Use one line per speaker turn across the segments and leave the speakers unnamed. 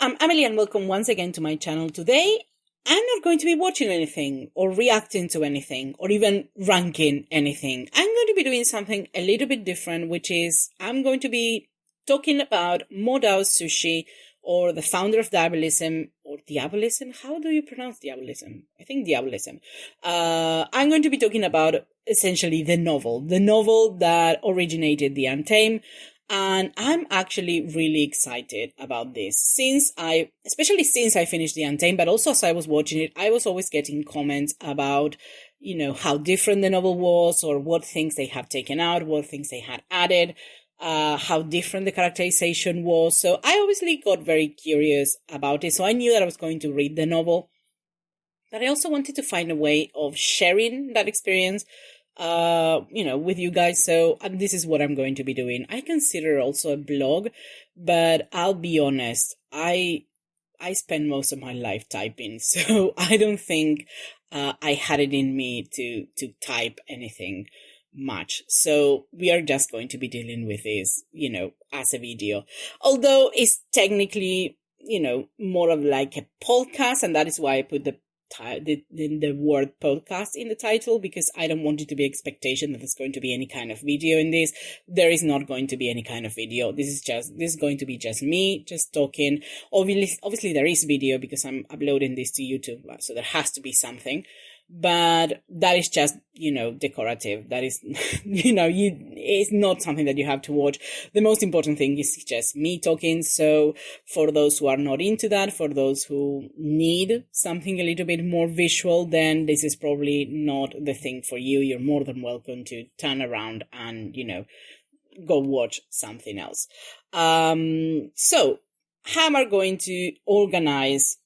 I'm Emily and welcome once again to my channel. Today, I'm not going to be watching anything or reacting to anything or even ranking anything. I'm going to be doing something a little bit different, which is I'm going to be talking about Modao Sushi, or the founder of Diabolism, or Diabolism? How do you pronounce Diabolism? I think Diabolism. I'm going to be talking about essentially the novel that originated the Untamed. And I'm actually really excited about this especially since I finished the Untamed, but also as I was watching it, I was always getting comments about, how different the novel was, or what things they have taken out, what things they had added, how different the characterization was. So I obviously got very curious about it. So I knew that I was going to read the novel, but I also wanted to find a way of sharing that experience with you guys. So this is what I'm going to be doing. I consider also a blog, but I'll be honest, I spend most of my life typing, so I don't think I had it in me to type anything much. So we are just going to be dealing with this, as a video. Although it's technically, more of like a podcast, and that is why I put the word podcast in the title, because I don't want it to be expectation that there's going to be any kind of video in this. There is not going to be any kind of video. This is going to be just me just talking. Obviously there is video because I'm uploading this to YouTube, so there has to be something. But that is just, decorative. That is, it's not something that you have to watch. The most important thing is just me talking. So for those who are not into that, for those who need something a little bit more visual, then this is probably not the thing for you. You're more than welcome to turn around and, go watch something else. So how am I going to organize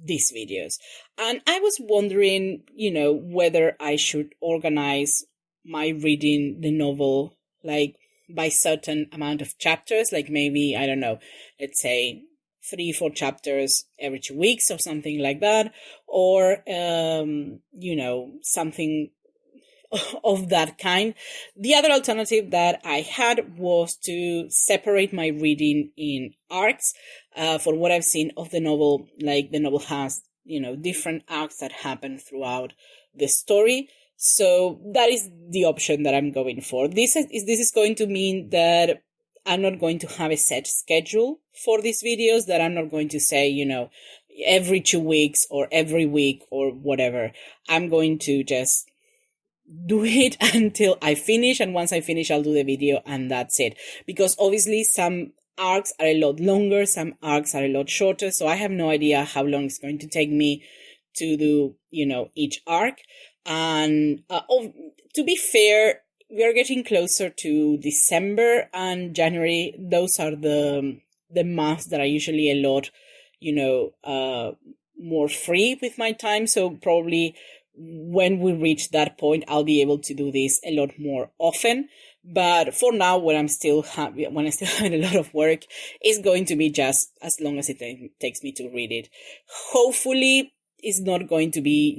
these videos? And I was wondering, whether I should organize my reading the novel like by certain amount of chapters, like maybe, I don't know, let's say 3-4 chapters every 2 weeks or something like that, or something of that kind. The other alternative that I had was to separate my reading in arcs. For what I've seen of the novel, like the novel has, different arcs that happen throughout the story. So that is the option that I'm going for. This is going to mean that I'm not going to have a set schedule for these videos, that I'm not going to say, every 2 weeks or every week or whatever. I'm going to just do it until I finish, and once I finish, I'll do the video, and that's it. Because obviously some arcs are a lot longer, some arcs are a lot shorter, so I have no idea how long it's going to take me to do, each arc. And to be fair, we are getting closer to December and January. Those are the months that are usually a lot, more free with my time. So probably when we reach that point, I'll be able to do this a lot more often. But for now, when I still have a lot of work, it's going to be just as long as it takes me to read it. Hopefully, it's not going to be,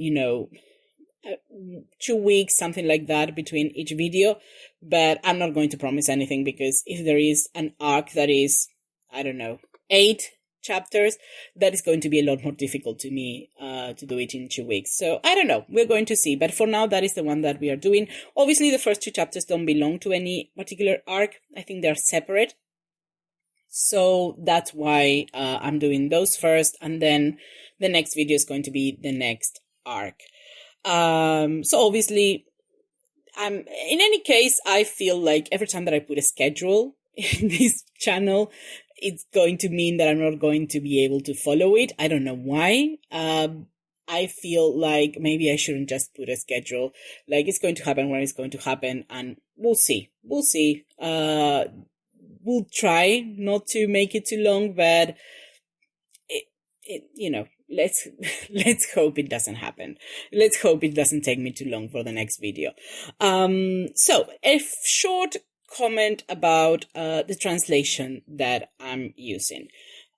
2 weeks, something like that, between each video. But I'm not going to promise anything, because if there is an arc that is, 8 chapters, that is going to be a lot more difficult to me to do it in 2 weeks. So I don't know, we're going to see. But for now, that is the one that we are doing. Obviously, the first 2 chapters don't belong to any particular arc. I think they're separate. So that's why I'm doing those first, and then the next video is going to be the next arc. So obviously, in any case, I feel like every time that I put a schedule in this channel, it's going to mean that I'm not going to be able to follow it. I don't know why. I feel like maybe I shouldn't just put a schedule. Like, it's going to happen when it's going to happen, and we'll see. We'll see. We'll try not to make it too long, but let's hope it doesn't happen. Let's hope it doesn't take me too long for the next video. So a short comment about the translation that I'm using.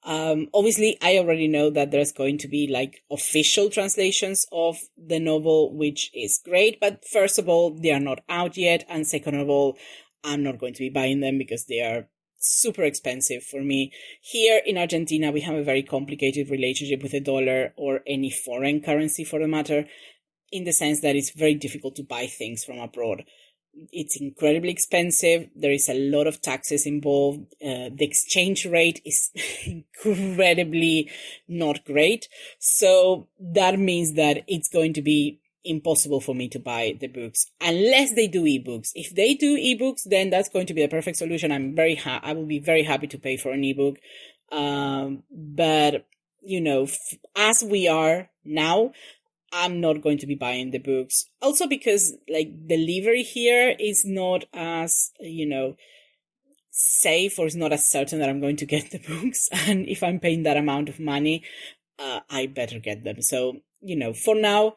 Obviously, I already know that there's going to be like official translations of the novel, which is great. But first of all, they are not out yet. And second of all, I'm not going to be buying them because they are super expensive for me. Here in Argentina, we have a very complicated relationship with the dollar, or any foreign currency for the matter, in the sense that it's very difficult to buy things from abroad. It's incredibly expensive. There is a lot of taxes involved. The exchange rate is incredibly not great. So that means that it's going to be impossible for me to buy the books unless they do ebooks. If they do ebooks, then that's going to be a perfect solution. I will be very happy to pay for an ebook. But as we are now, I'm not going to be buying the books. Also because delivery here is not as, safe, or is not as certain that I'm going to get the books. And if I'm paying that amount of money, I better get them. So, for now,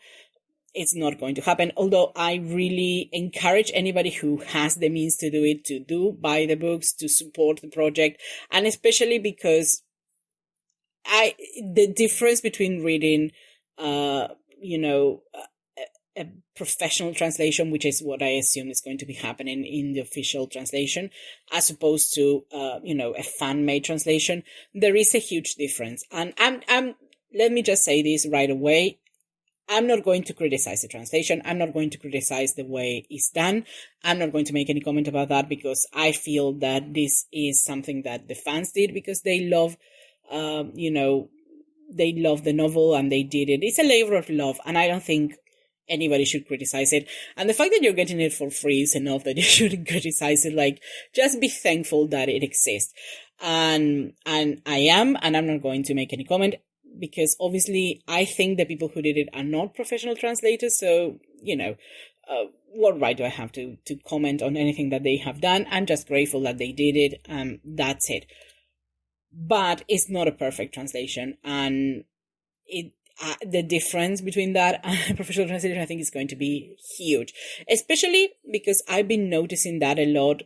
it's not going to happen. Although I really encourage anybody who has the means to do it to buy the books, to support the project. And especially because the difference between reading, a professional translation, which is what I assume is going to be happening in the official translation, as opposed to, a fan-made translation, there is a huge difference. And let me just say this right away. I'm not going to criticize the translation. I'm not going to criticize the way it's done. I'm not going to make any comment about that, because I feel that this is something that the fans did because they love, they love the novel and they did it. It's a labor of love, and I don't think anybody should criticize it. And the fact that you're getting it for free is enough that you shouldn't criticize it. Just be thankful that it exists. And I am, and I'm not going to make any comment, because obviously I think the people who did it are not professional translators. So, what right do I have to comment on anything that they have done? I'm just grateful that they did it. That's it. But it's not a perfect translation, and the difference between that and a professional translation, I think, is going to be huge, especially because I've been noticing that a lot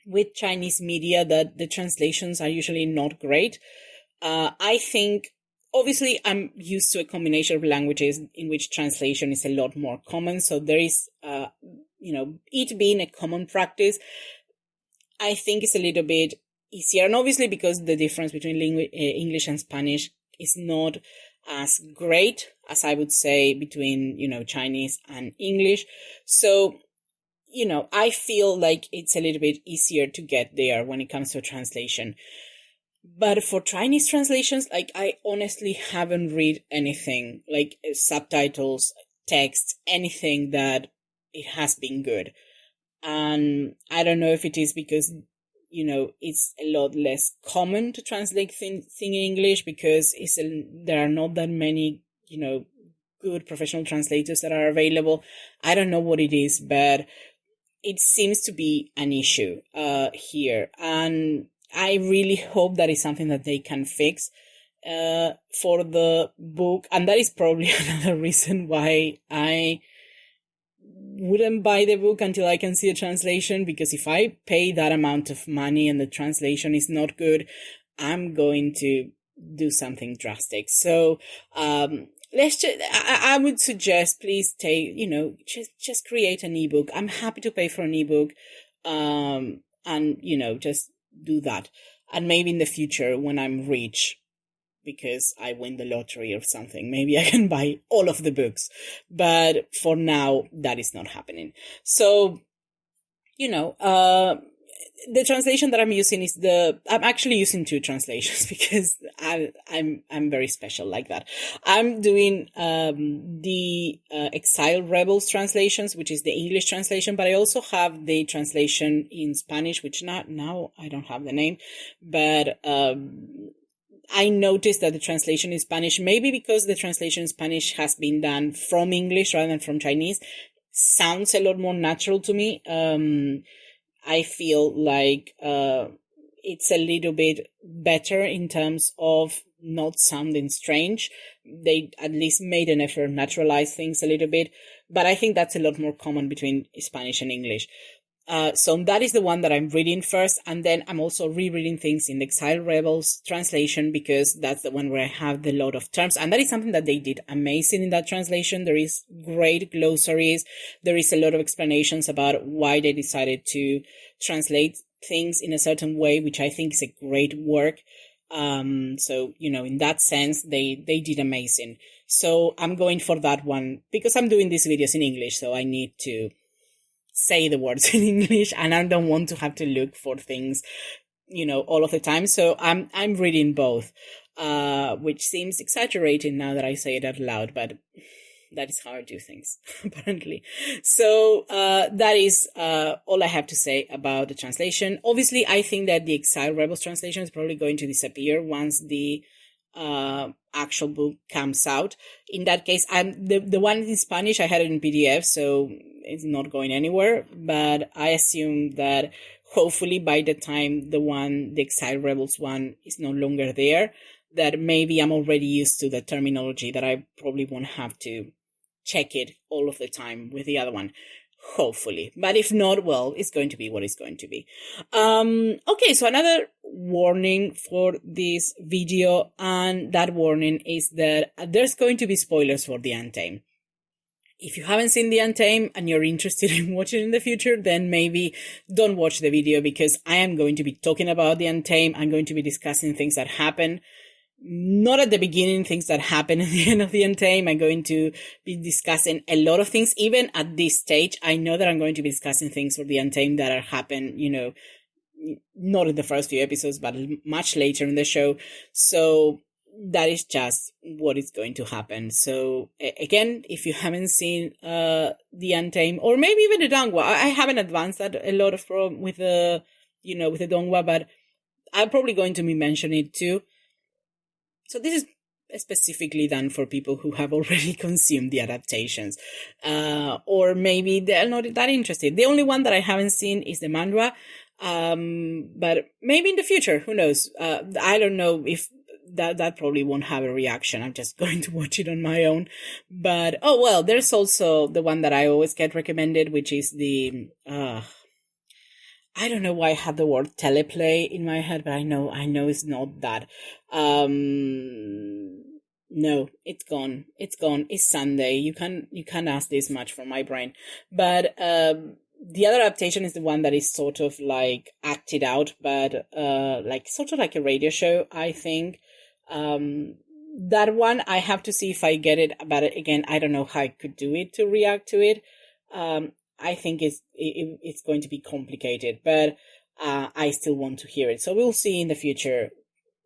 with Chinese media, that the translations are usually not great. I think, obviously, I'm used to a combination of languages in which translation is a lot more common, so there is, it being a common practice, I think it's a little bit easier. And obviously, because the difference between English and Spanish is not as great as I would say between, Chinese and English. So, I feel like it's a little bit easier to get there when it comes to translation. But for Chinese translations, I honestly haven't read anything, subtitles, text, anything that it has been good. And I don't know if it is because it's a lot less common to translate things in English, because there are not that many, good professional translators that are available. I don't know what it is, but it seems to be an issue here. And I really hope that is something that they can fix for the book. And that is probably another reason why I wouldn't buy the book until I can see a translation, because if I pay that amount of money and the translation is not good, I'm going to do something drastic. So I would suggest, please just create an ebook. I'm happy to pay for an ebook, and just do that. And maybe in the future, when I'm rich, because I win the lottery or something, maybe I can buy all of the books. But for now, that is not happening. So, the translation that I'm using is I'm actually using two translations because I'm very special like that. I'm doing the Exile Rebels translations, which is the English translation, but I also have the translation in Spanish, which now I don't have the name, but I noticed that the translation in Spanish, maybe because the translation in Spanish has been done from English rather than from Chinese, sounds a lot more natural to me. I feel like it's a little bit better in terms of not sounding strange. They at least made an effort to naturalize things a little bit, but I think that's a lot more common between Spanish and English. So that is the one that I'm reading first, and then I'm also rereading things in the Exile Rebels translation, because that's the one where I have the lot of terms, and that is something that they did amazing in that translation. There is great glossaries. There is a lot of explanations about why they decided to translate things in a certain way, which I think is a great work. So, in that sense, they did amazing. So I'm going for that one because I'm doing these videos in English, so I need to say the words in English, and I don't want to have to look for things, all of the time. So I'm reading both, which seems exaggerated now that I say it out loud, but that is how I do things, apparently. So that is all I have to say about the translation. Obviously, I think that the Exile Rebels translation is probably going to disappear once the actual book comes out. In that case, the one in Spanish, I had it in PDF, so it's not going anywhere. But I assume that hopefully by the time the Exile Rebels one is no longer there, that maybe I'm already used to the terminology that I probably won't have to check it all of the time with the other one, hopefully. But if not, well, it's going to be what it's going to be. Okay, so another warning for this video, and that warning is that there's going to be spoilers for the Untamed. If you haven't seen the Untamed and you're interested in watching in the future, then maybe don't watch the video, because I am going to be talking about the Untamed. I'm going to be discussing things that happen, not at the beginning, things that happen at the end of the Untamed. I'm going to be discussing a lot of things. Even at this stage, I know that I'm going to be discussing things for the Untamed that are happen, not in the first few episodes, but much later in the show. So that is just what is going to happen. So again, if you haven't seen the Untamed, or maybe even the Dongwa, I haven't advanced that a lot of with the Dongwa, but I'm probably going to be mentioning it too. So this is specifically done for people who have already consumed the adaptations, or maybe they're not that interested. The only one that I haven't seen is the manhwa, but maybe in the future, who knows? I don't know if that probably won't have a reaction. I'm just going to watch it on my own. But there's also the one that I always get recommended, which is the I don't know why I had the word teleplay in my head, but I know it's not that. No, it's gone. It's Sunday. You can't ask this much from my brain. But the other adaptation is the one that is sort of like acted out, but like sort of like a radio show, I think. That one I have to see if I get it, but again, I don't know how I could do it to react to it. I think it's going to be complicated, but I still want to hear it. So we'll see in the future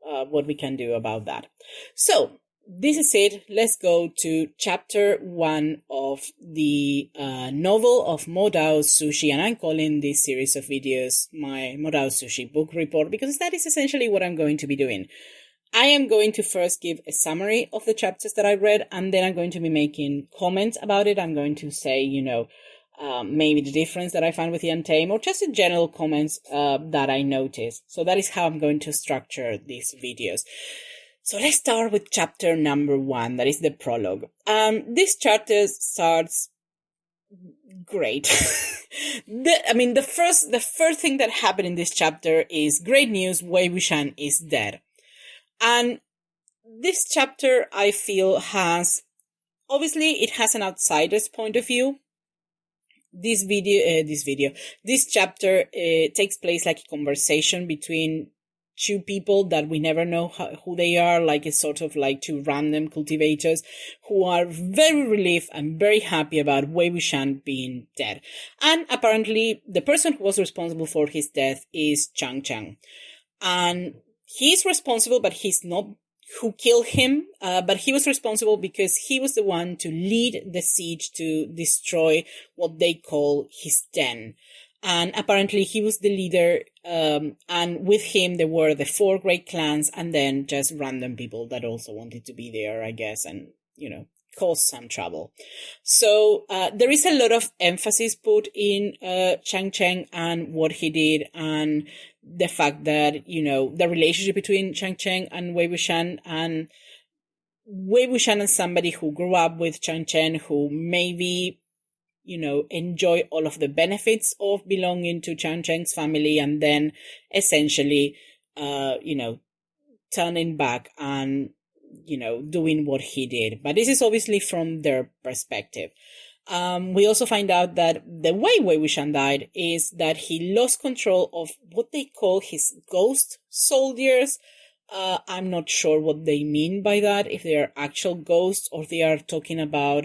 what we can do about that. So this is it. Let's go to chapter 1 of the novel of Modao Sushi, and I'm calling this series of videos my Modao Sushi book report, because that is essentially what I'm going to be doing. I am going to first give a summary of the chapters that I read, and then I'm going to be making comments about it. I'm going to say, maybe the difference that I found with the Untamed, or just in general comments that I noticed. So that is how I'm going to structure these videos. So let's start with chapter number 1, that is the prologue. This chapter starts great. The first thing that happened in this chapter is great news, Wei Wuxian is dead. And this chapter, I feel, obviously it has an outsider's point of view. This chapter takes place like a conversation between two people that we never know who they are, like it's sort of like two random cultivators who are very relieved and very happy about Wei Wuxian being dead. And apparently the person who was responsible for his death is Chang Chang. And he's responsible, but he's not who killed him, but he was responsible because he was the one to lead the siege to destroy what they call his den. And apparently he was the leader, and with him there were the 4 great clans, and then just random people that also wanted to be there, I guess, and, cause some trouble. So there is a lot of emphasis put in Chang Cheng and what he did, and the fact that, the relationship between Chang Cheng and Wei Wuxian, and Wei Wuxian and somebody who grew up with Chang Cheng, who maybe, enjoy all of the benefits of belonging to Chang Cheng's family, and then essentially, turning back and, doing what he did. But this is obviously from their perspective. We also find out that the way Wei Wuxian died is that he lost control of what they call his ghost soldiers. I'm not sure what they mean by that, if they are actual ghosts or they are talking about,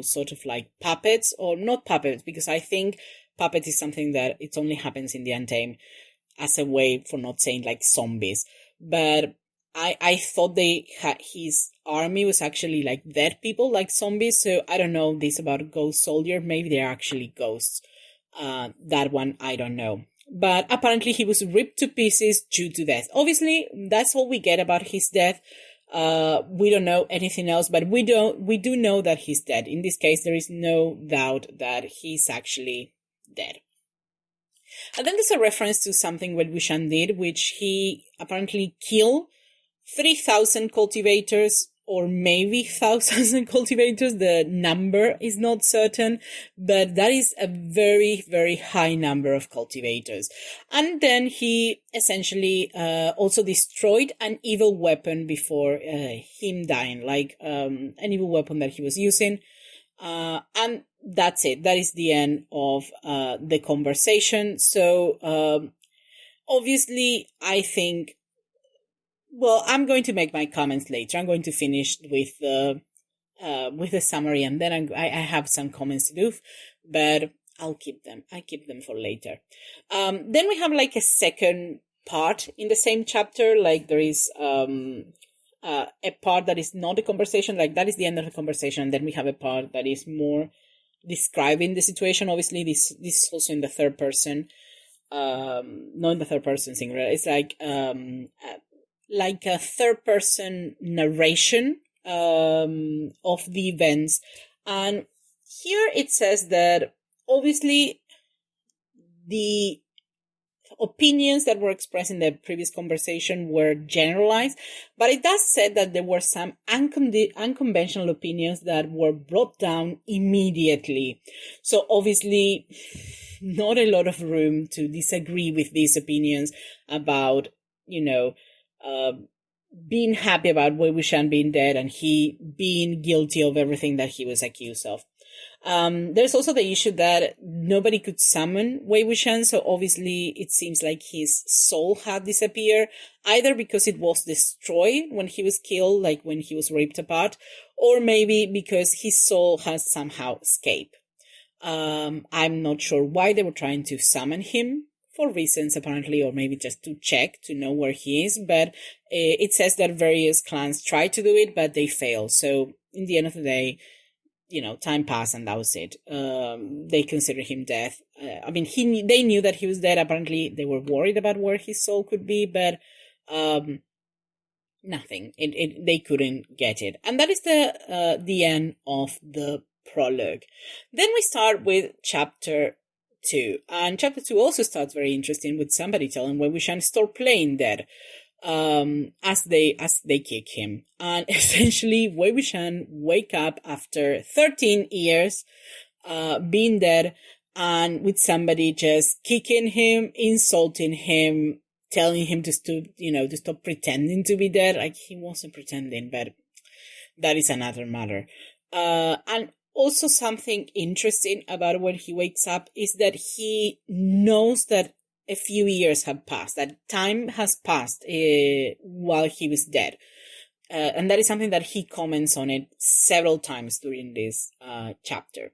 sort of like puppets or not puppets, because I think puppet is something that it only happens in the Untamed as a way for not saying like zombies. But I thought his army was actually like dead people, like zombies. So I don't know this about ghost soldier. Maybe they're actually ghosts. That one, I don't know. But apparently he was ripped to pieces due to death. Obviously, that's all we get about his death. We don't know anything else, but we do know that he's dead. In this case, there is no doubt that he's actually dead. And then there's a reference to something Wei Wuxian did, which he apparently killed 3,000 cultivators, or maybe thousands of cultivators. The number is not certain, but that is a very, very high number of cultivators. And then he essentially also destroyed an evil weapon before him dying, like an evil weapon that he was using. And that's it. That is the end of the conversation. So obviously, I think, well, I'm going to make my comments later. I'm going to finish with the summary, and then I have some comments to do, but I'll keep them. I keep them for later. Then we have like a second part in the same chapter. Like there is a part that is not a conversation, like that is the end of the conversation, and then we have a part that is more describing the situation. Obviously, this is also in the third person, not in the third person singular. It's like a third person narration of the events. And here it says that obviously the opinions that were expressed in the previous conversation were generalized, but it does say that there were some unconventional opinions that were brought down immediately. So obviously not a lot of room to disagree with these opinions about, being happy about Wei Wuxian being dead and he being guilty of everything that he was accused of. There's also the issue that nobody could summon Wei Wuxian, so obviously it seems like his soul had disappeared, either because it was destroyed when he was killed, like when he was ripped apart, or maybe because his soul has somehow escaped. I'm not sure why they were trying to summon him, for reasons apparently, or maybe just to check to know where he is, but it says that various clans tried to do it, but they failed. So in the end of the day, time passed and that was it. They consider him dead. They knew that he was dead. Apparently they were worried about where his soul could be, but nothing. They couldn't get it. And that is the end of the prologue. Then we start with chapter 2. And chapter 2 also starts very interesting, with somebody telling Wei Wuxian stop playing dead. As they kick him. And essentially Wei Wuxian wake up after 13 years being dead, and with somebody just kicking him, insulting him, telling him to stop pretending to be dead. Like, he wasn't pretending, but that is another matter. And also something interesting about when he wakes up is that he knows that a few years have passed, that time has passed while he was dead. And that is something that he comments on it several times during this chapter.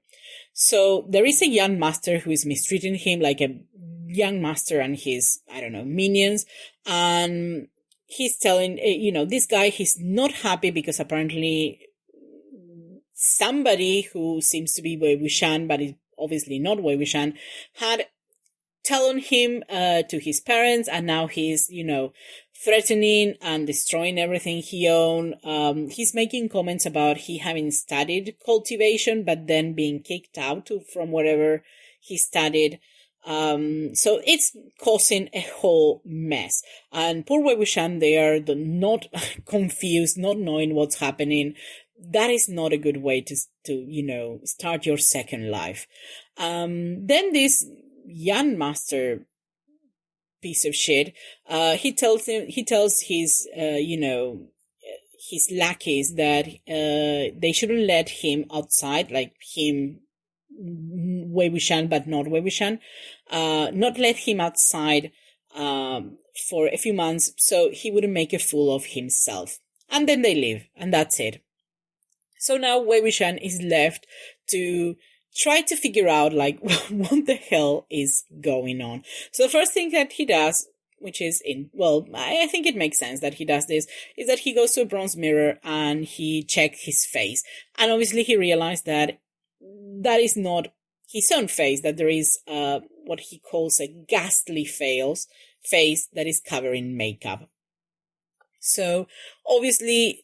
So there is a young master who is mistreating him, like a young master and his, minions. And he's telling, this guy, he's not happy because apparently somebody who seems to be Wei Wuxian, but is obviously not Wei Wuxian, had telling him to his parents, and now he's, threatening and destroying everything he owned. He's making comments about he having studied cultivation, but then being kicked out from wherever he studied. So it's causing a whole mess. And poor Wei Wuxian, they are not confused, not knowing what's happening. That is not a good way to start your second life. Then this young master piece of shit, he tells his his lackeys that they shouldn't let him outside, like him, Wei Wuxian, but not Wei Wuxian, not let him outside for a few months so he wouldn't make a fool of himself. And then they leave, and that's it. So now Wei Wuxian is left to try to figure out, like, what the hell is going on. So the first thing that he does, which is I think it makes sense that he does this, is that he goes to a bronze mirror and he checks his face. And obviously he realized that that is not his own face, that there is what he calls a ghastly face that is covered in makeup. So obviously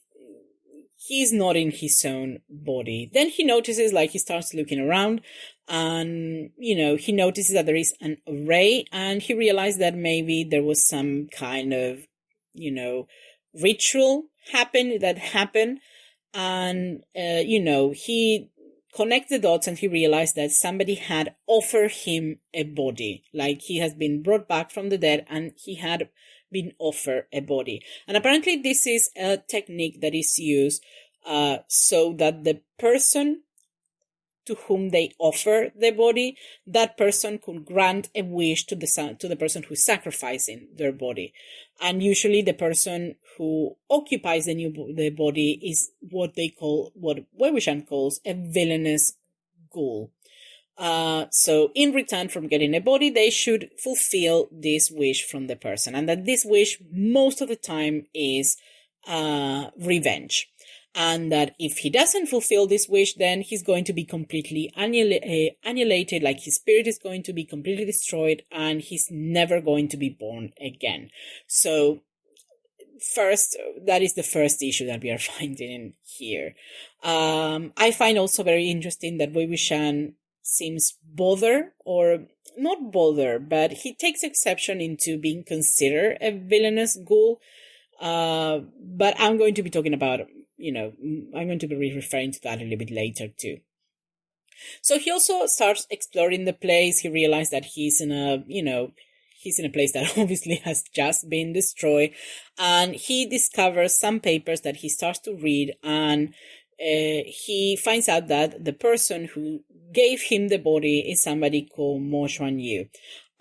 he's not in his own body. Then he notices, like, he starts looking around and, he notices that there is an array, and he realized that maybe there was some kind of, ritual that happened. And, he connects the dots and he realized that somebody had offered him a body. Like, he has been brought back from the dead and he had been offered a body. And apparently this is a technique that is used so that the person to whom they offer the body, that person could grant a wish to the person who is sacrificing their body. And usually the person who occupies the body is what Wei Wuxian calls a villainous ghoul. So in return from getting a body, they should fulfill this wish from the person. And that this wish most of the time is revenge. And that if he doesn't fulfill this wish, then he's going to be completely annihilated, like his spirit is going to be completely destroyed and he's never going to be born again. So first, that is the first issue that we are finding here. I find also very interesting that Wei Wuxian seems bothered, or not bothered, but he takes exception into being considered a villainous ghoul. But I'm going to be talking about, I'm going to be referring to that a little bit later too. So he also starts exploring the place. He realized that he's in a place that obviously has just been destroyed. And he discovers some papers that he starts to read, and he finds out that the person who gave him the body is somebody called Mo Xuanyu.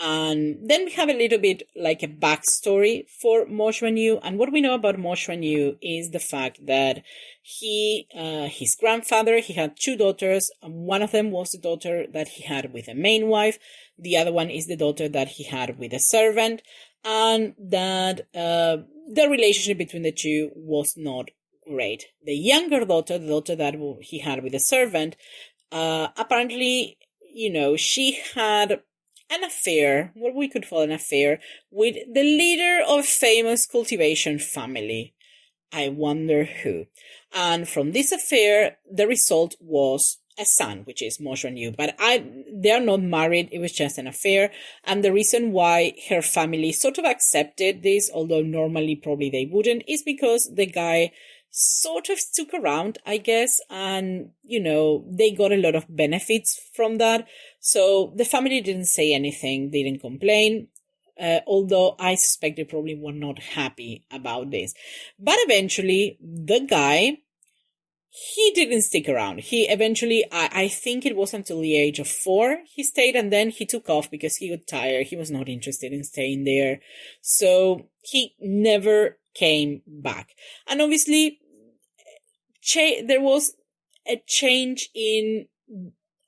And then we have a little bit like a backstory for Mo Xuanyu. And what we know about Mo Xuanyu is the fact that his grandfather, he had two daughters. One of them was the daughter that he had with a main wife. The other one is the daughter that he had with a servant. And that the relationship between the two was not great. The younger daughter, the daughter that he had with a servant, apparently, she had an affair, what we could call an affair, with the leader of a famous cultivation family. I wonder who. And from this affair, the result was a son, which is Mo Xuanyu. But they are not married. It was just an affair. And the reason why her family sort of accepted this, although normally probably they wouldn't, is because the guy sort of stuck around, I guess, and, they got a lot of benefits from that. So the family didn't say anything, they didn't complain, although I suspect they probably were not happy about this. But eventually, the guy, he didn't stick around. He eventually, I think it was until the age of 4, he stayed, and then he took off because he got tired. He was not interested in staying there. So he never came back. And obviously, there was a change in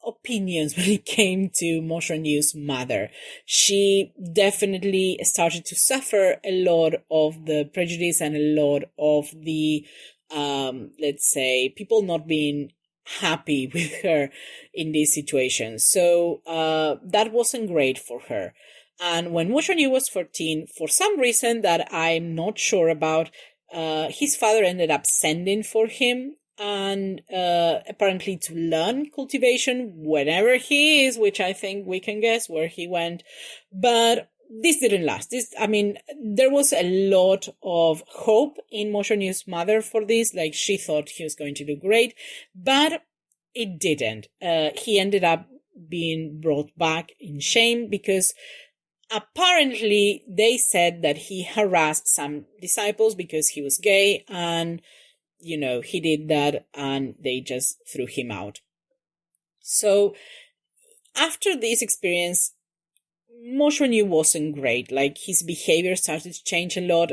opinions when it came to Mo Xuanyu's mother. She definitely started to suffer a lot of the prejudice and a lot of the, let's say, people not being happy with her in this situation. So that wasn't great for her. And when Mo Xuanyu was 14, for some reason that I'm not sure about, his father ended up sending for him, and apparently to learn cultivation wherever he is, which I think we can guess where he went. But this didn't last. There was a lot of hope in Mo Xuanyu's mother for this. Like, she thought he was going to do great, but it didn't. He ended up being brought back in shame because apparently they said that he harassed some disciples because he was gay, and he did that and they just threw him out. So after this experience, Mo Xuanyu wasn't great. Like, his behavior started to change a lot.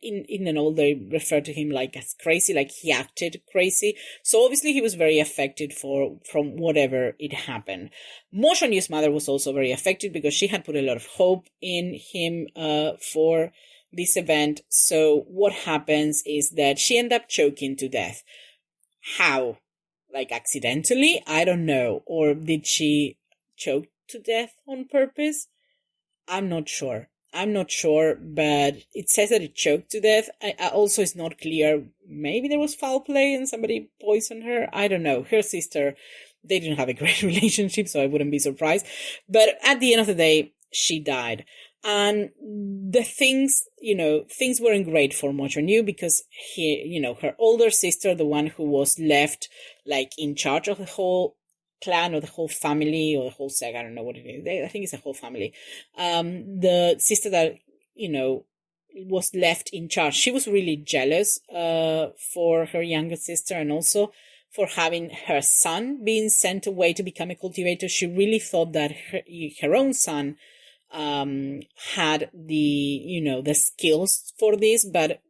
In and all, they refer to him like as crazy, like he acted crazy. So obviously he was very affected from whatever it happened. Mo Xuanyu's mother was also very affected because she had put a lot of hope in him for this event. So what happens is that she ended up choking to death. How? Like, accidentally? I don't know. Or did she choke to death on purpose? I'm not sure, but it says that it choked to death. Also, it's not clear. Maybe there was foul play and somebody poisoned her. I don't know. Her sister, they didn't have a great relationship, so I wouldn't be surprised. But at the end of the day, she died. And the things weren't great for Mo Xuanyu because her older sister, the one who was left like in charge of the whole clan or the whole family or the whole sect, I don't know what it is. I think it's a whole family. The sister that, was left in charge, she was really jealous for her younger sister and also for having her son being sent away to become a cultivator. She really thought that her own son had the skills for this, but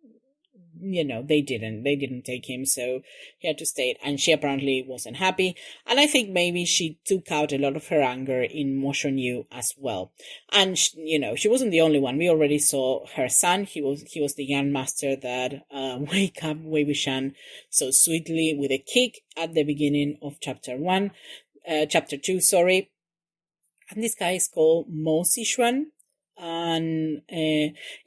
they didn't take him, so he had to stay, and she apparently wasn't happy. And I think maybe she took out a lot of her anger in Mo Xuanyu as well. And she wasn't the only one. We already saw her son. He was the young master that wake up Wei Wuxian so sweetly with a kick at the beginning of chapter 2, sorry. And this guy is called Mo Zixuan. And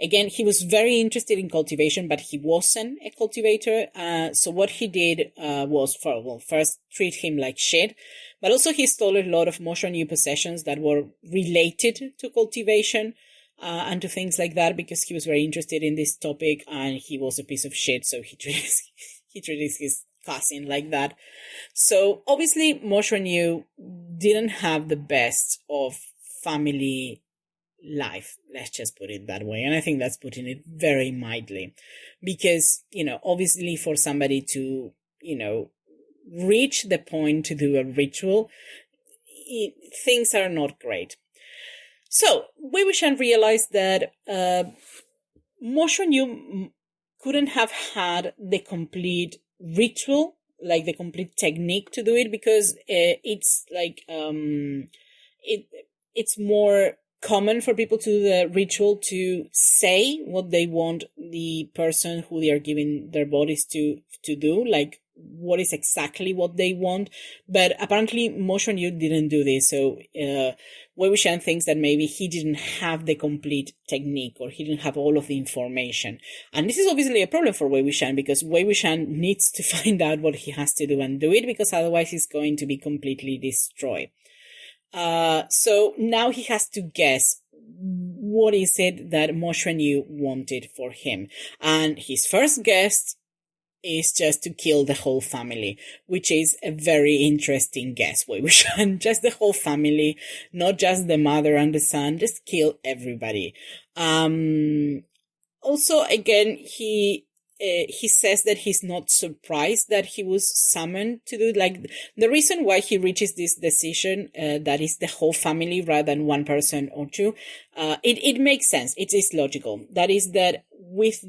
again, he was very interested in cultivation, but he wasn't a cultivator. So what he did was first treat him like shit, but also he stole a lot of Mo Xuanyu possessions that were related to cultivation and to things like that, because he was very interested in this topic and he was a piece of shit. So he treated his cousin like that. So obviously Mo Xuanyu didn't have the best of family life, let's just put it that way. And I think that's putting it very mildly, because obviously for somebody to reach the point to do a ritual, things are not great. So Wei Wuxian realized that Mo Xuanyu couldn't have had the complete ritual, like the complete technique to do it, because it's like it's more common for people to do the ritual to say what they want the person who they are giving their bodies to do, like what is exactly what they want. But apparently Mo Xuanyu didn't do this, so Wei Wuxian thinks that maybe he didn't have the complete technique, or he didn't have all of the information. And this is obviously a problem for Wei Wuxian, because Wei Wuxian needs to find out what he has to do and do it, because otherwise he's going to be completely destroyed. So now he has to guess what is it that Mo Xuanyu wanted for him. And his first guess is just to kill the whole family, which is a very interesting guess. Wei Wuxian, just the whole family, not just the mother and the son, just kill everybody. Also, again, he says that he's not surprised that he was summoned to do it. Like, the reason why he reaches this decision, that is the whole family rather than one person or two, it makes sense. It is logical. That is that with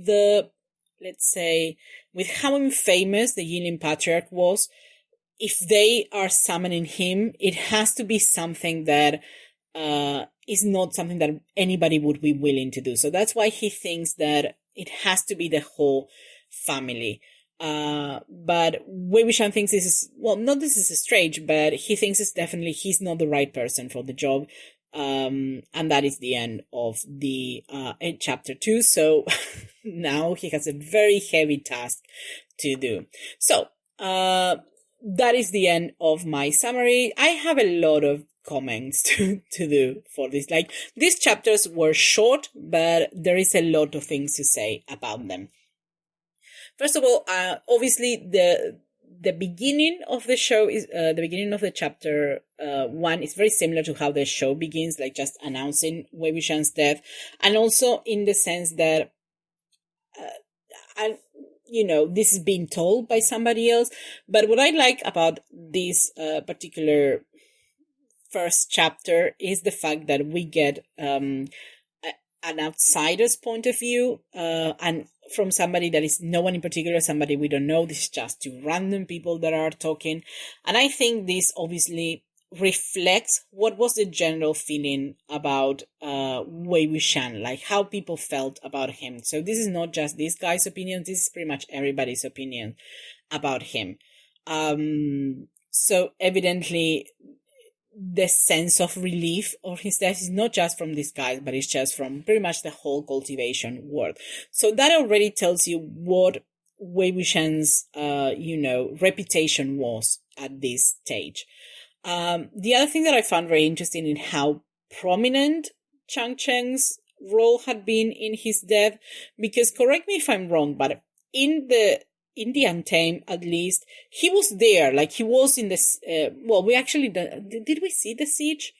let's say, with how famous the Yinlin Patriarch was, if they are summoning him, it has to be something that is not something that anybody would be willing to do. So that's why he thinks that it has to be the whole family. But Wei Wuxian thinks this is strange, but he thinks it's definitely he's not the right person for the job. And that is the end of the chapter 2. So now he has a very heavy task to do. So that is the end of my summary. I have a lot of comments to do for this. Like, these chapters were short, but there is a lot of things to say about them. First of all, obviously the beginning of the show is the beginning of the chapter 1 is very similar to how the show begins, like just announcing Wei Wuxian's death, and also in the sense that this is being told by somebody else. But what I like about this particular first chapter is the fact that we get an outsider's point of view, and from somebody that is no one in particular, somebody we don't know. This is just two random people that are talking. And I think this obviously reflects what was the general feeling about Wei Wuxian, like how people felt about him. So this is not just this guy's opinion, this is pretty much everybody's opinion about him. So evidently the sense of relief of his death is not just from these guys, but it's just from pretty much the whole cultivation world. So that already tells you what Wei Wuxian's, reputation was at this stage. The other thing that I found very interesting in how prominent Chang Cheng's role had been in his death, because correct me if I'm wrong, but in the Untamed, at least, he was there. Like, he was in this, we actually, did we see the siege?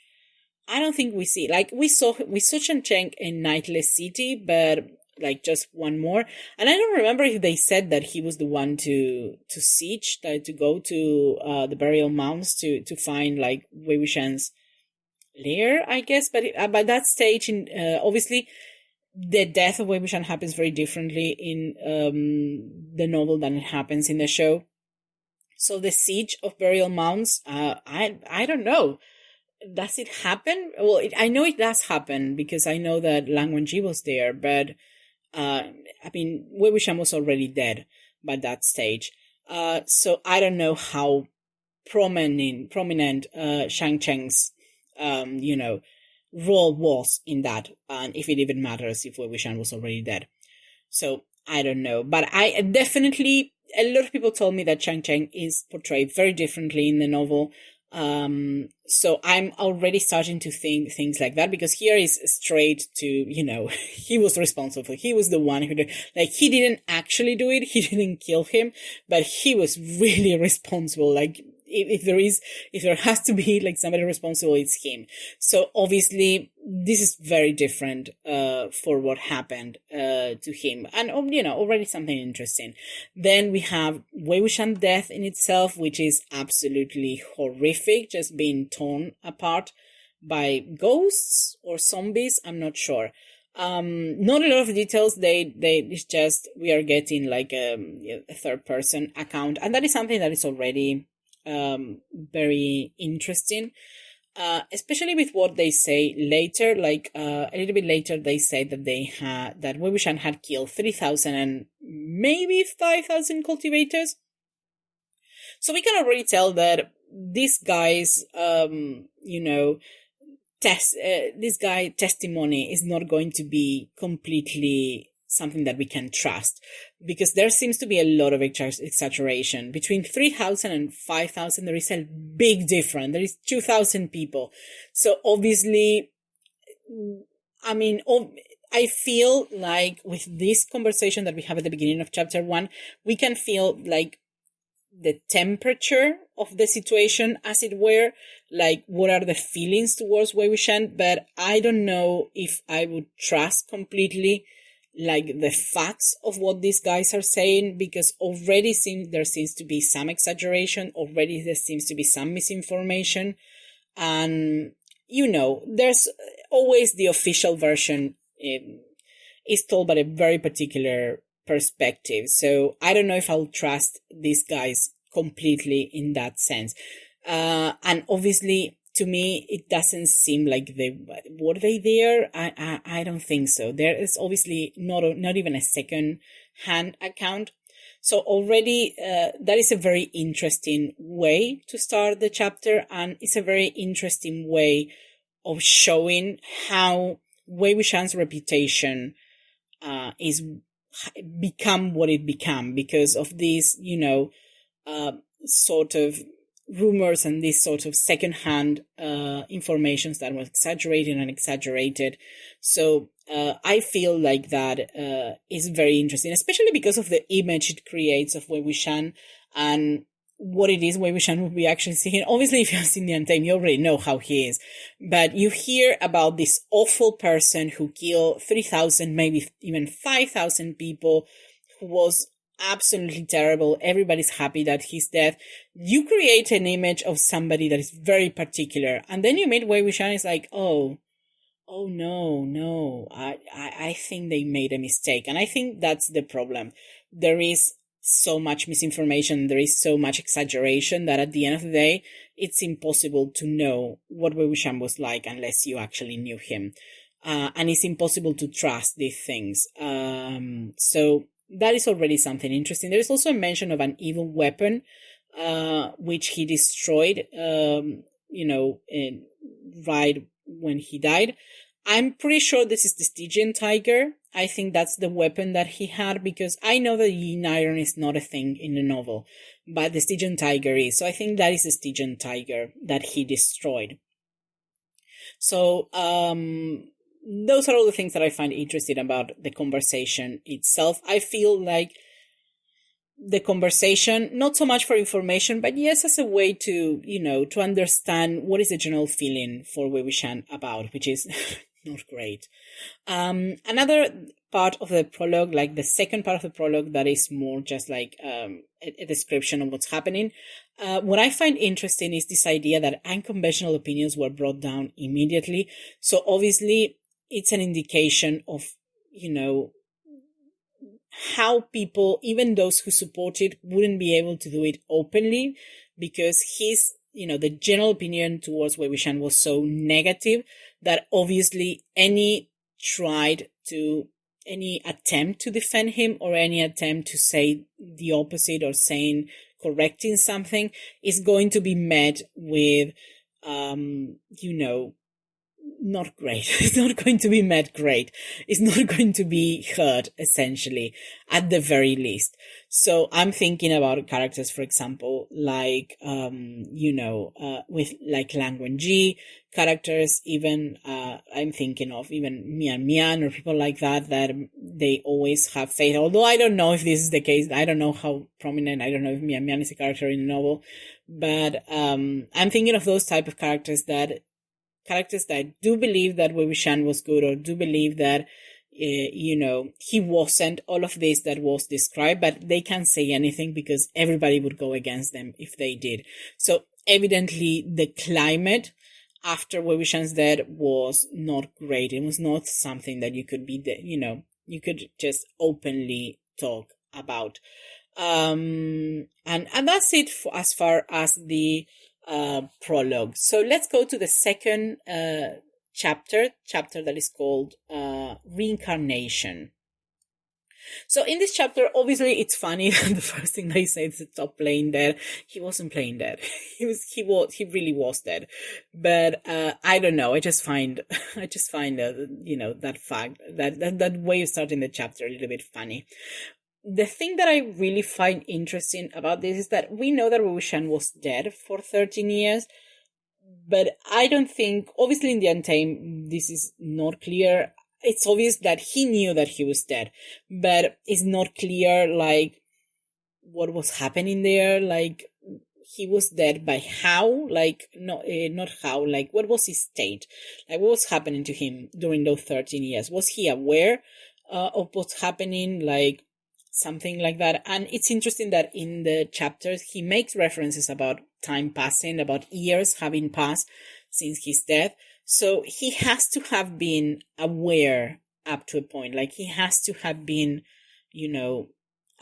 I don't think we see. Like, we saw Chang Cheng in Nightless City, but, like, just one more. And I don't remember if they said that he was the one to siege, to go to, the burial mounds to find, like, Wei Wuxian's lair, I guess. But by that stage, obviously, the death of Wei Wuxian happens very differently in the novel than it happens in the show. So the siege of burial mounds, I don't know. Does it happen? Well, I know it does happen because I know that Lang Wangji was there, but Wei Wuxian was already dead by that stage. So I don't know how prominent Shang Cheng's, role was in that, and if it even matters if Wei Wuxian was already dead. So I don't know, but I definitely, a lot of people told me that Chang Cheng is portrayed very differently in the novel. So I'm already starting to think things like that, because here is straight to, he was responsible. He was the one who did, like, he didn't actually do it. He didn't kill him, but he was really responsible. Like, if there has to be like somebody responsible, it's him. So obviously this is very different, for what happened, to him. And, already something interesting. Then we have Wei Wuxian's death in itself, which is absolutely horrific, just being torn apart by ghosts or zombies. I'm not sure. Not a lot of details. It's just, we are getting like a third person account. And that is something that is already very interesting, especially with what they say later. Like, a little bit later, they say that that Wei Wuxian had killed 3,000 and maybe 5,000 cultivators. So we can already tell that this guy's, this guy testimony is not going to be completely something that we can trust, because there seems to be a lot of exaggeration. Between 3,000 and 5,000, there is a big difference. There is 2,000 people. So obviously, I feel like with this conversation that we have at the beginning of chapter 1, we can feel like the temperature of the situation, as it were, like what are the feelings towards Wei Wuxian, but I don't know if I would trust completely like the facts of what these guys are saying, because already there seems to be some exaggeration, already there seems to be some misinformation, and there's always the official version is told by a very particular perspective. So I don't know if I'll trust these guys completely in that sense. And obviously, to me, it doesn't seem like were they there? I don't think so. There is obviously not even a second-hand account. So already, that is a very interesting way to start the chapter, and it's a very interesting way of showing how Wei Wuxian's reputation is become what it became because of these, sort of rumors and this sort of second-hand informations that was exaggerated. So I feel like that is very interesting, especially because of the image it creates of Wei Wuxian and what it is Wei Wuxian will be actually seeing. Obviously, if you have seen the Untamed, you already know how he is. But you hear about this awful person who killed 3,000, maybe even 5,000 people, who was absolutely terrible. Everybody's happy that he's dead. You create an image of somebody that is very particular, and then you meet Wei Wuxian. It's like, oh no, I think they made a mistake, and I think that's the problem. There is so much misinformation, there is so much exaggeration that at the end of the day, it's impossible to know what Wei Wuxian was like unless you actually knew him. And it's impossible to trust these things. So that is already something interesting. There is also a mention of an evil weapon, which he destroyed, right when he died. I'm pretty sure this is the Stygian tiger. I think that's the weapon that he had, because I know that yin iron is not a thing in the novel, but the Stygian tiger is. So I think that is the Stygian tiger that he destroyed. So, those are all the things that I find interesting about the conversation itself. I feel like the conversation, not so much for information, but yes, as a way to, to understand what is the general feeling for Wei Wuxian about, which is not great. Another part of the prologue, like the second part of the prologue, that is more just like a description of what's happening. What I find interesting is this idea that unconventional opinions were brought down immediately. So obviously, it's an indication of, how people, even those who support it, wouldn't be able to do it openly, because the general opinion towards Wei Wuxian was so negative that obviously any attempt to defend him, or any attempt to say the opposite, or correcting something, is going to be met with, not great. It's not going to be met great. It's not going to be heard, essentially, at the very least. So I'm thinking about characters, for example, like, with like Lang Wenji characters, even, I'm thinking of even Mian Mian or people like that they always have faith. Although I don't know if this is the case. I don't know how prominent, I don't know if Mian Mian is a character in the novel, but, I'm thinking of those type of characters that do believe that Wei Wuxian was good, or do believe that, he wasn't all of this that was described, but they can't say anything because everybody would go against them if they did. So evidently the climate after Wei Wuxian's death was not great. It was not something that you could you could just openly talk about. And that's it as far as the prologue. So let's go to the second chapter that is called Reincarnation. So in this chapter, obviously it's funny that the first thing they say is to stop playing dead. He wasn't playing dead. He really was dead. But I don't know. I just find that fact, that way of starting the chapter a little bit funny. The thing that I really find interesting about this is that we know that Wei Wuxian was dead for 13 years, but I don't think, obviously in the Untamed, this is not clear. It's obvious that he knew that he was dead, but it's not clear, like, what was happening there. Like, he was dead by how? Like, no, not how, like, what was his state? Like, what was happening to him during those 13 years? Was he aware of what's happening? Like, something like that. And it's interesting that in the chapters, he makes references about time passing, about years having passed since his death. So he has to have been aware up to a point. Like, he has to have been,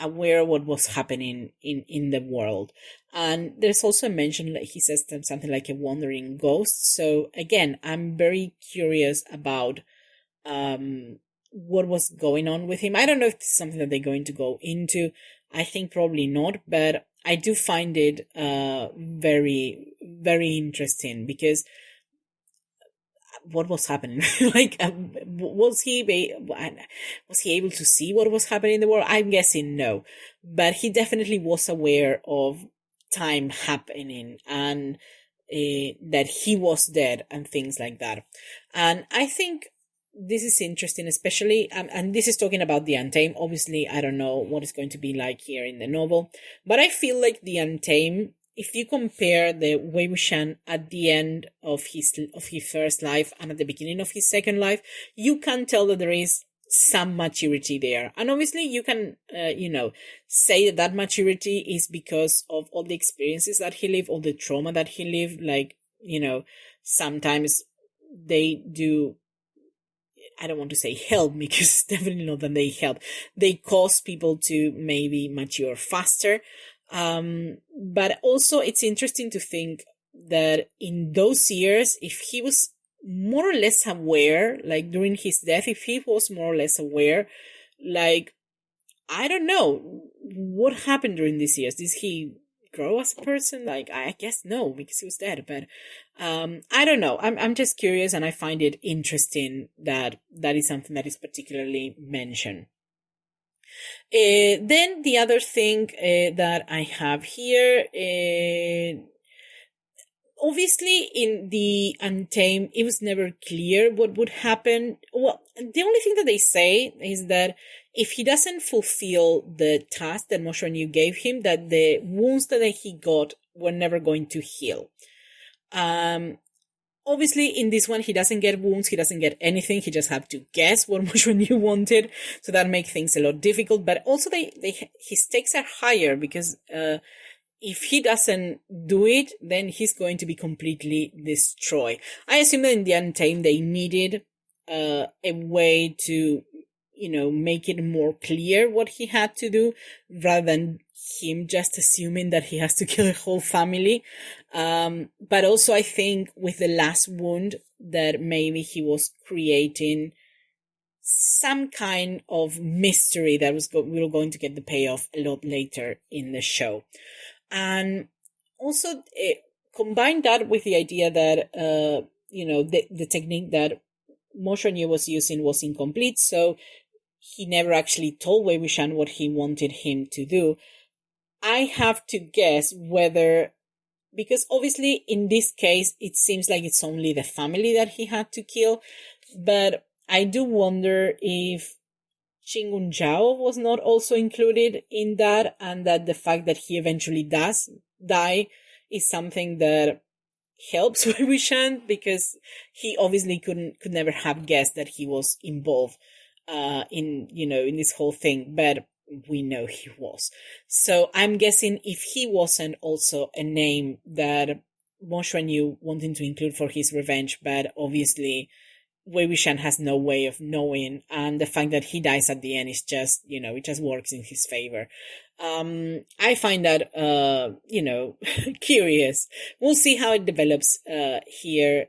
aware of what was happening in the world. And there's also a mention, like he says something like a wandering ghost. So again, I'm very curious about what was going on with him. I don't know if it's something that they're going to go into. I think probably not, but I do find it very, very interesting, because what was happening? Like, was he able to see what was happening in the world? I'm guessing no, but he definitely was aware of time happening, and that he was dead and things like that. And I think this is interesting, especially, and this is talking about the Untamed. Obviously, I don't know what it's going to be like here in the novel, but I feel like the Untamed, if you compare the Wei Wuxian at the end of his first life and at the beginning of his second life, you can tell that there is some maturity there. And obviously you can, say that maturity is because of all the experiences that he lived, all the trauma that he lived. Like, sometimes they do, I don't want to say help, because it's definitely not that they help. They cause people to maybe mature faster. But also it's interesting to think that in those years, if he was more or less aware, like during his death, if he was more or less aware, like, I don't know what happened during these years. Did he grow as a person? Like, I guess no, because he was dead. But I don't know. I'm just curious, and I find it interesting that that is something that is particularly mentioned. Then the other thing that I have here, obviously in the Untamed, it was never clear what would happen. Well, the only thing that they say is that if he doesn't fulfill the task that Moshe Yu gave him, that the wounds that he got were never going to heal. Obviously, in this one, he doesn't get wounds, he doesn't get anything, he just had to guess what Moshe Yu wanted, so that makes things a lot difficult. But also, his stakes are higher, because if he doesn't do it, then he's going to be completely destroyed. I assume that in the Untamed, they needed a way to, make it more clear what he had to do, rather than him just assuming that he has to kill a whole family. But also I think with the last wound, that maybe he was creating some kind of mystery that we were going to get the payoff a lot later in the show. And also combine that with the idea that, the technique that Moshe Yu was using was incomplete, so he never actually told Wei Wuxian what he wanted him to do. I have to guess whether, because obviously in this case, it seems like it's only the family that he had to kill, but I do wonder if Shingun Zhao was not also included in that, and that the fact that he eventually does die is something that helps Wei Wuxian, because he obviously could never have guessed that he was involved in this whole thing, but we know he was. So I'm guessing if he wasn't also a name that Moshe Yu wanted to include for his revenge, but obviously Wei Wuxian has no way of knowing, and the fact that he dies at the end is just, it just works in his favor. I find that, curious. We'll see how it develops here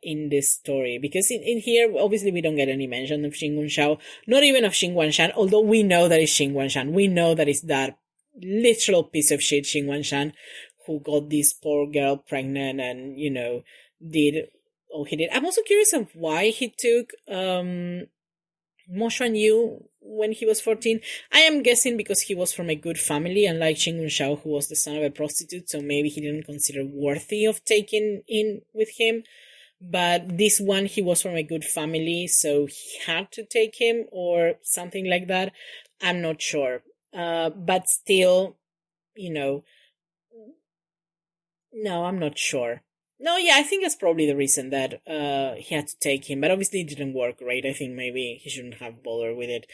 in this story, because in here, obviously, we don't get any mention of Xing Guangxiao, not even of Xing Guangshan, although we know that it's Xing Guangshan. We know that it's that literal piece of shit Xing Guangshan who got this poor girl pregnant and, did all he did. I'm also curious of why he took Moshe Yu when he was 14. I am guessing because he was from a good family, unlike Xing Shao, who was the son of a prostitute, so maybe he didn't consider worthy of taking in with him. But this one, he was from a good family, so he had to take him, or something like that. I'm not sure. But still, no, I'm not sure. No, yeah, I think that's probably the reason that he had to take him, but obviously it didn't work great. I think maybe he shouldn't have bothered with it.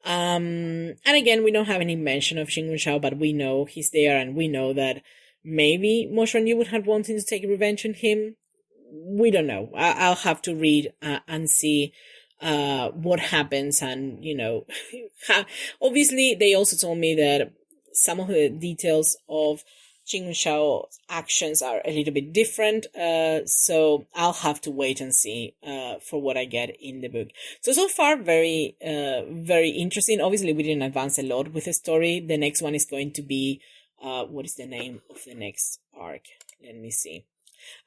And again, we don't have any mention of Xing Shao, but we know he's there, and we know that maybe Moshe Yu would have wanted to take revenge on him. We don't know. I'll have to read and see what happens, and, obviously they also told me that some of the details of Xing Shao's actions are a little bit different, so I'll have to wait and see for what I get in the book. So far, very, very interesting. Obviously, we didn't advance a lot with the story. The next one is going to be, what is the name of the next arc? Let me see.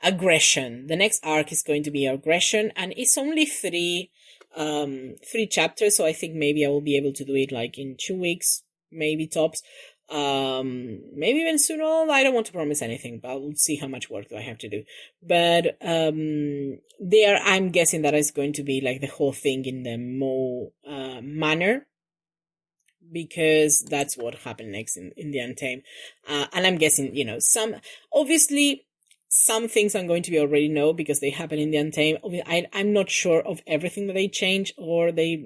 Aggression. The next arc is going to be Aggression, and it's only three chapters, so I think maybe I will be able to do it like in 2 weeks, maybe tops. Maybe even sooner. I don't want to promise anything, but we'll see how much work do I have to do. But I'm guessing that it's going to be like the whole thing in the Mo manner, because that's what happened next in the Untamed. And I'm guessing, obviously some things I'm going to be already know because they happen in the Untamed. I'm not sure of everything that they change or they,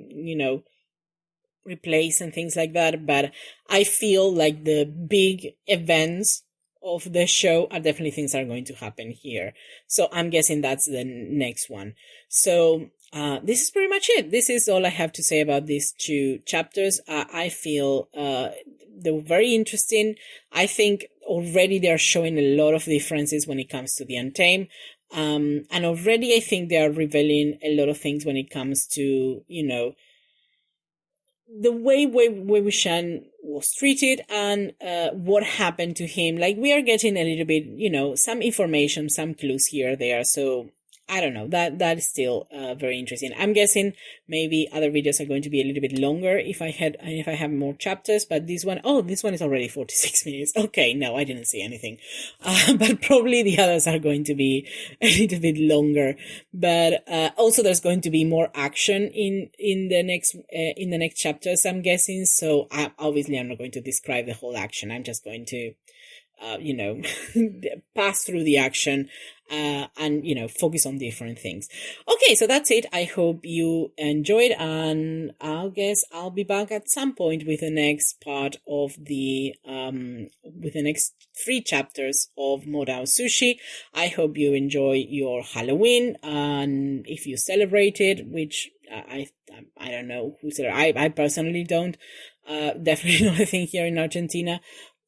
replaced and things like that. But I feel like the big events of the show are definitely things that are going to happen here. So I'm guessing that's the next one. So this is pretty much it. This is all I have to say about these two chapters. I feel they were very interesting. I think already they are showing a lot of differences when it comes to the Untamed. And already I think they are revealing a lot of things when it comes to, the way Wei Wuxian was treated and what happened to him. Like, we are getting a little bit, some information, some clues here or there. So I don't know, that is still very interesting. I'm guessing maybe other videos are going to be a little bit longer if I have more chapters, but this one is already 46 minutes. Okay, no, I didn't see anything. But probably the others are going to be a little bit longer. But also there's going to be more action in the next chapters, I'm guessing. So I'm not going to describe the whole action. I'm just going to pass through the action and focus on different things. Okay, so that's it. I hope you enjoyed, and I guess I'll be back at some point with the next part of the with the next 3 chapters of Modao Sushi. I hope you enjoy your Halloween, and if you celebrate it, which I don't know who celebrates. I personally don't. Definitely not a thing here in Argentina,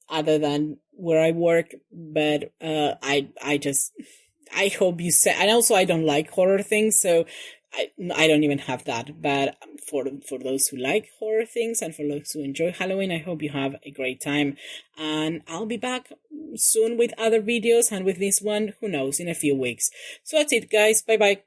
other than where I work, but I hope you say, and also I don't like horror things, so I don't even have that. But for those who like horror things and for those who enjoy Halloween, I hope you have a great time, and I'll be back soon with other videos, and with this one, who knows, in a few weeks. So that's it, guys. Bye bye.